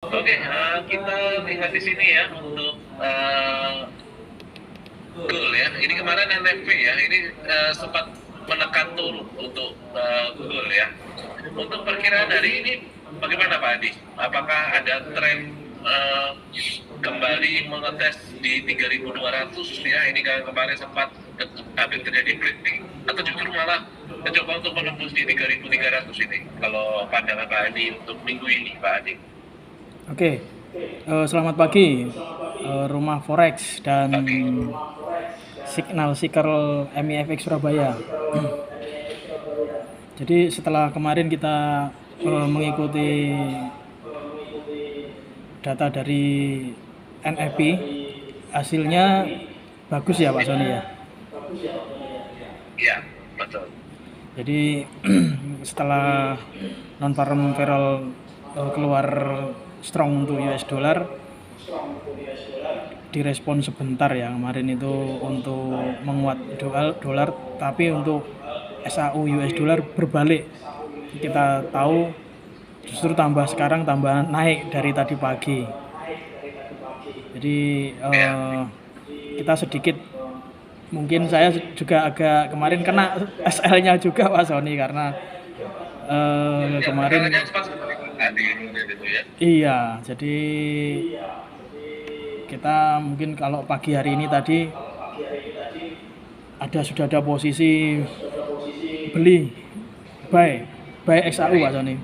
Oke, kita lihat di sini ya untuk goal ya. Ini kemarin NFP ya, ini sempat menekan turun untuk goal ya. Untuk perkiraan hari ini bagaimana Pak Adi? Apakah ada tren kembali mengetes di 3.200 ya? Ini kan kemarin sempat hampir terjadi breaking atau justru malah mencoba untuk menembus di 3.300 ini. Kalau pandangan Pak Adi untuk minggu ini, Pak Adi. Oke, selamat pagi, Rumah Forex dan Pagi. Signal Seeker MIFX Surabaya. Jadi setelah kemarin kita mengikuti data dari NFP, hasilnya bagus ya Pak Sony ya. Iya, betul. Jadi setelah non farm payroll keluar strong untuk US dollar, direspon sebentar ya kemarin itu untuk menguat dolar, tapi untuk SAU US dollar berbalik. Kita tahu justru sekarang tambah naik dari tadi pagi. Jadi Ya. kita sedikit, mungkin saya juga agak kemarin kena SL-nya juga Pak Sony karena Yang kemarin perkaranya cepat sekali tadi gitu ya. iya, jadi kita mungkin kalau pagi hari ini tadi sudah ada posisi beli buy XAU Pak Sony.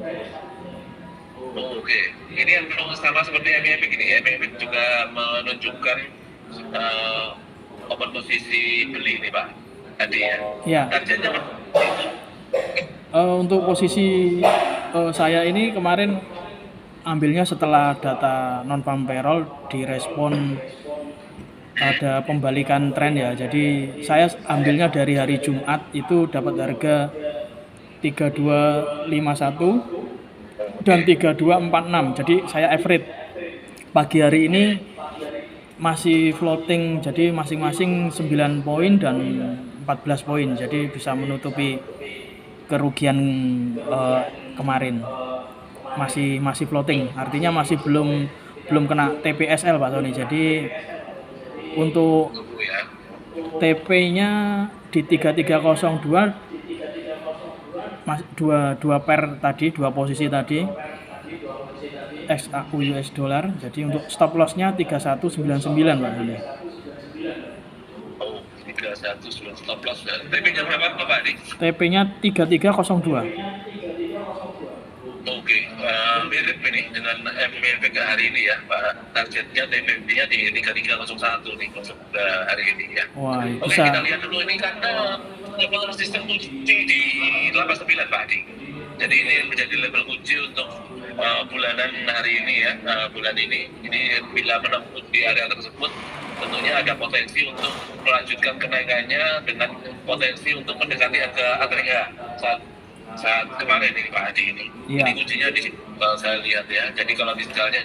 Oh, oke. Ini yang belum sama seperti MIFIC ini ya. MIFIC juga menunjukkan uh, open posisi beli nih Pak. Tadi ya. Ya, Targetnya untuk posisi saya ini kemarin ambilnya setelah data non farm payroll direspon ada pembalikan tren ya. Jadi saya ambilnya dari hari Jumat itu dapat harga 3251 dan 3246. Jadi saya average. Pagi hari ini masih floating, jadi masing-masing 9 poin dan 14 poin. Jadi bisa menutupi kerugian kemarin. Masih floating, artinya masih belum kena TPSL Pak Tony. Jadi untuk tunggu ya. TP-nya di 3302, dua pair tadi, dua posisi tadi XAU US dollar. Jadi untuk stop loss-nya 3199 Pak Tony. Oh, 31 sudah stop loss. TP-nya berapa Pak Adi? TP-nya 3302. Oke, mirip ini dengan MIFIC hari ini ya Pak. Targetnya TP-nya di 3301 nih untuk hari ini ya. Wah, Oke, bisa. kita lihat dulu ini karena level resisten kunci di 89 Pak Adi. Jadi ini menjadi level kunci untuk bulanan hari ini ya. Bulan ini bila menembus di area tersebut, tentunya ada potensi untuk melanjutkan kenaikannya dengan potensi untuk mendekati harga ATH saat kemarin ini Pak Adi ini. Iya. Ini kuncinya di situ saya lihat ya. Jadi kalau misalnya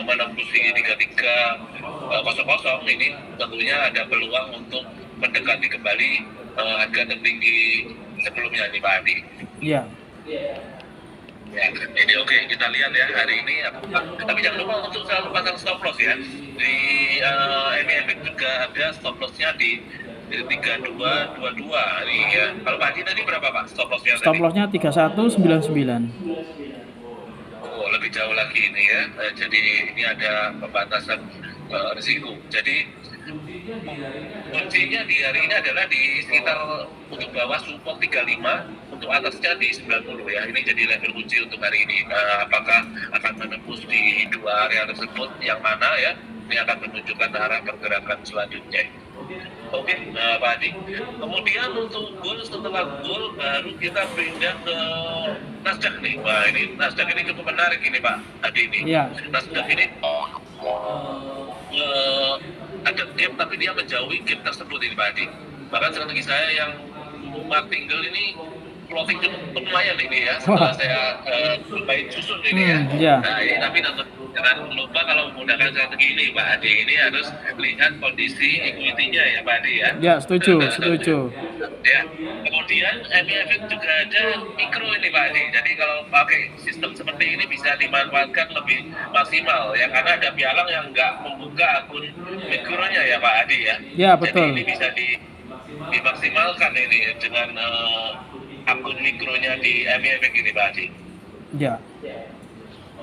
menembus di 3300 ini tentunya ada peluang untuk mendekati kembali harga tertinggi sebelumnya nih Pak Adi. Iya. Ya, ini oke, kita lihat ya hari ini. Tapi jangan lupa untuk selalu pasang stop loss ya. Di MIFIC juga ada stop lossnya di 3222 ini ya. Kalau Pak Haji tadi berapa Pak stop lossnya Stop tadi? loss-nya 3199. Oh, lebih jauh lagi ini ya. Jadi ini ada pembatasan risiko. Jadi kuncinya di hari ini adalah di sekitar untuk bawah support 35, untuk atasnya di 90 ya. Ini jadi level kunci untuk hari ini. Apakah akan menembus di dua area tersebut yang mana ya? Ini akan menunjukkan arah pergerakan selanjutnya. Oke, Pak Adi. Kemudian untuk goal, setelah goal baru kita pindah ke Nasdaq nih. Wah, ini Nasdaq ini cukup menarik ini Pak Adi ini. Iya. Nasdaq ini ada gap tapi dia menjauhi gap tersebut ini Pak Adi. Bahkan strategi saya yang martingale ini floating cukup lumayan ini ya. Setelah saya baik susun ini ya. Iya. Nah ini tapi Jangan lupa kalau menggunakan strategi ini Pak Adi, ini harus lihat kondisi equity-nya ya Pak Adi ya. Ya, setuju, setuju. Ya, kemudian MIFX juga ada mikro ini Pak Adi. Jadi kalau pakai sistem seperti ini bisa dimanfaatkan lebih maksimal ya, karena ada pialang yang nggak membuka akun mikronya ya Pak Adi ya. Ya, betul. Jadi ini bisa dimaksimalkan ini dengan akun mikronya di MIFX ini Pak Adi. Ya.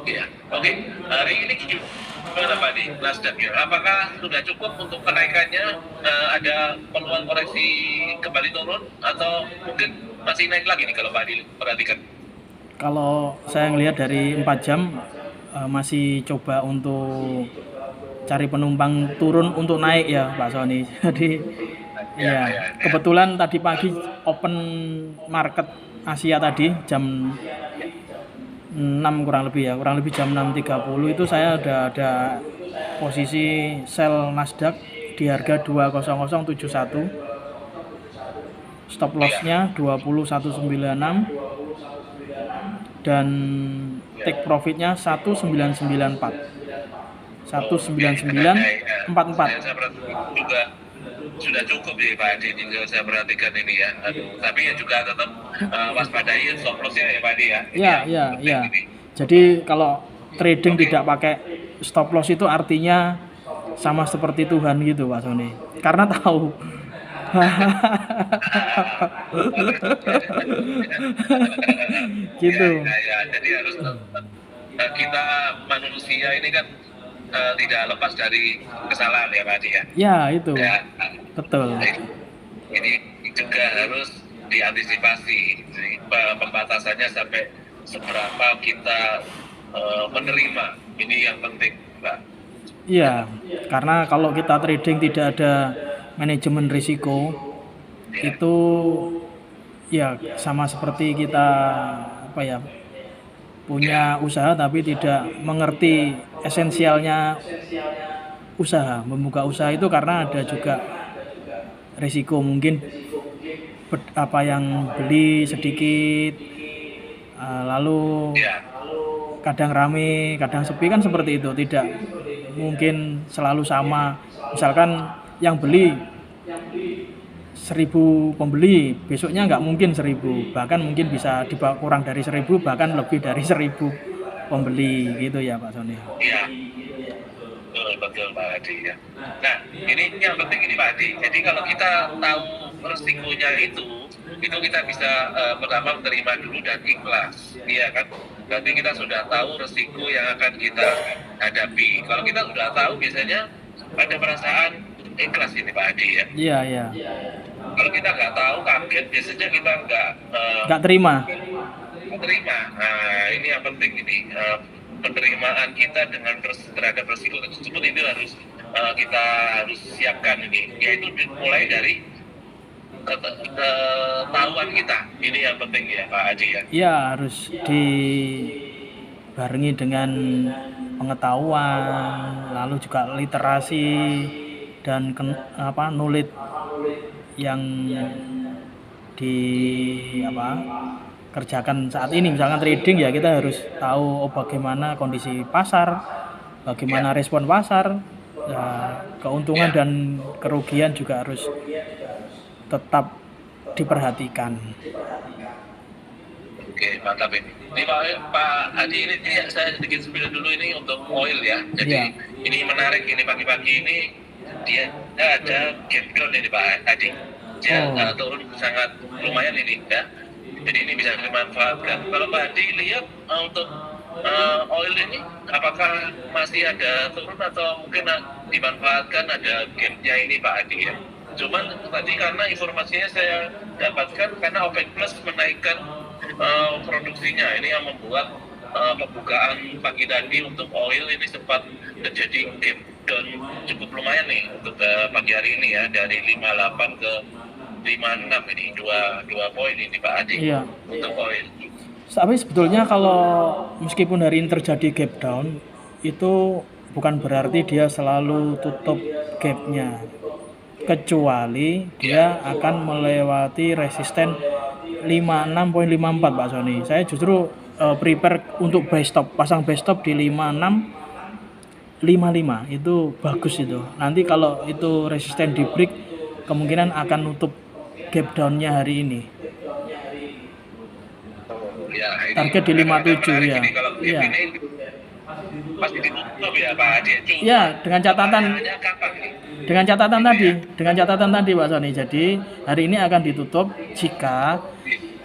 Ya, oke. Hari ini gimana Pak Adi? Nasdaqnya, apakah sudah cukup untuk kenaikannya? Ada peluang koreksi kembali turun atau mungkin masih naik lagi nih kalau Pak Adi perhatikan? Kalau saya ngelihat dari 4 jam masih coba untuk cari penumpang turun untuk naik ya Pak Sony. Jadi ya, kebetulan tadi pagi open market Asia tadi jam 6 kurang lebih jam 6.30 itu saya ada posisi sell Nasdaq di harga 20071, stop lossnya 20196 dan take profitnya 1994 1994. Saya juga sudah cukup ya Pak Adi, saya perhatikan ini ya. Tapi ya juga tetap waspadai stop loss-nya ya Pak Adi ya. Ya. Jadi kalau trading tidak pakai stop loss itu artinya sama seperti Tuhan gitu Pak Sony. Karena tahu. Gitu. Ya, jadi harus kita manusia ini kan tidak lepas dari kesalahan ya Pak Adi ya. Ya, itu. Ya, betul. Ini juga harus diantisipasi pembatasannya sampai seberapa kita menerima, ini yang penting Pak. Iya, karena kalau kita trading tidak ada manajemen risiko itu ya sama seperti kita punya usaha tapi tidak mengerti esensialnya usaha. Membuka usaha itu karena ada juga risiko, mungkin yang beli sedikit lalu kadang rame kadang sepi kan seperti itu, tidak mungkin selalu sama. Misalkan yang beli 1.000 pembeli, besoknya nggak mungkin 1.000, bahkan mungkin bisa kurang dari 1.000, bahkan lebih dari 1.000 pembeli gitu ya Pak Sony. Iya, betul Pak Adi ya. Nah, ini yang penting ini Pak Adi. Jadi kalau kita tahu resikonya itu kita bisa pertama menerima dulu dan ikhlas, iya kan? Berarti kita sudah tahu resiko yang akan kita hadapi. Kalau kita sudah tahu, biasanya ada perasaan ikhlas ini Pak Adi ya. Iya. Kalau kita nggak tahu, kaget, biasanya kita nggak terima. Nah, ini yang penting ini. Penerimaan kita terhadap resiko tersebut itu kita harus siapkan ini, yaitu mulai dari ketahuan kita. Ini yang penting ya Pak Haji ya. Iya, harus dibarengi dengan pengetahuan, lalu juga literasi dan knowledge yang kerjakan saat ini. Misalkan trading ya, kita harus tahu bagaimana kondisi pasar, bagaimana respon pasar, keuntungan dan kerugian juga harus tetap diperhatikan. Oke, mantap ini. Ini Pak Hadi, ini saya sedikit spill dulu ini untuk oil ya. Jadi ini menarik, ini pagi-pagi ini dia ada gap down ini Pak Hadi. Dia turun sangat lumayan ini ya. Jadi ini bisa dimanfaatkan. Kalau Pak Hadi lihat untuk oil ini apakah masih ada turun atau mungkin dimanfaatkan ada gapnya ini Pak Hadi ya. Cuman tadi karena informasinya saya dapatkan karena OPEC Plus menaikkan produksinya, ini yang membuat pembukaan pagi tadi untuk oil ini sempat terjadi gap down cukup lumayan nih untuk pagi hari ini ya, dari 58 ke 56 ini dua poin ini Pak Adi untuk oil. Tapi sebetulnya kalau meskipun hari ini terjadi gap down itu bukan berarti dia selalu tutup gapnya, kecuali dia akan melewati resisten 56.54 Pak Sony. Saya justru prepare untuk buy stop, pasang buy stop di 56 55 itu bagus itu. Nanti kalau itu resisten di break kemungkinan akan nutup gap down-nya hari ini. Ya, ini Target di 57 menarik ya. ini kalau gap Iya. ini pasti ditutup ya Pak Adi. Cuma Ya, dengan catatan pertanyaannya kapan nih? dengan catatan tadi Pak Sony. Jadi hari ini akan ditutup jika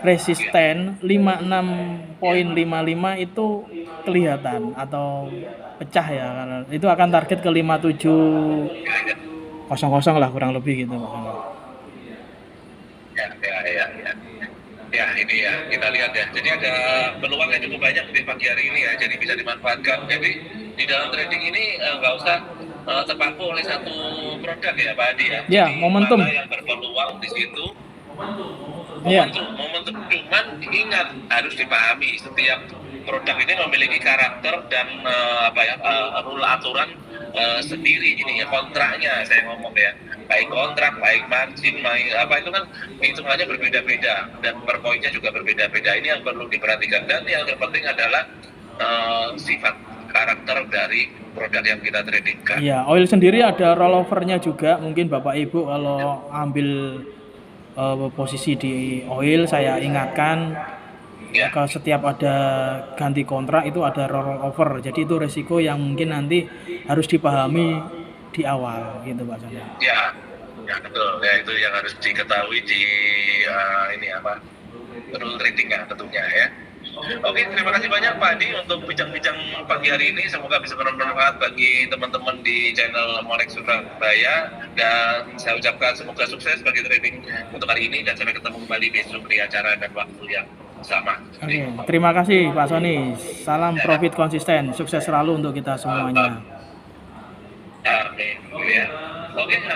resisten 56.55 itu kelihatan atau pecah ya, karena itu akan target ke 57.00 lah kurang lebih gitu Pak Sony. Ya, ini ya, kita lihat ya. Jadi ada peluang yang cukup banyak di pagi hari ini ya, jadi bisa dimanfaatkan. Jadi di dalam trading ini nggak usah terpaku oleh satu produk ya Pak Adi ya. Ya, Jadi, momentum. mana yang berpeluang di situ. Ya. Momentum cuman ingat harus dipahami setiap produk ini memiliki karakter dan rule aturan sendiri. Ini ya kontraknya saya ngomong ya, baik kontrak, baik margin, itu kan hitungannya berbeda-beda dan per poinnya juga berbeda-beda. Ini yang perlu diperhatikan dan yang terpenting adalah sifat karakter dari produk yang kita tradingkan. Iya, oil sendiri ada rollovernya juga. Mungkin Bapak Ibu kalau ambil posisi di oil, saya ingatkan Ya. ke setiap ada ganti kontrak itu ada rollover. Jadi itu resiko yang mungkin nanti harus dipahami di awal gitu Pak Sony. Ya, betul. Ya itu yang harus diketahui di rule trading ya tentunya ya. Oke, terima kasih banyak Pak Adi untuk bincang-bincang pagi hari ini. Semoga bisa bermanfaat bagi teman-teman di channel Monex Surabaya. Dan saya ucapkan semoga sukses bagi trading untuk hari ini. Dan sampai ketemu kembali besok di acara dan waktu yang sama. Oke, terima kasih Pak Sony. Salam profit konsisten. Sukses selalu untuk kita semuanya. Amin. Ya. Oke.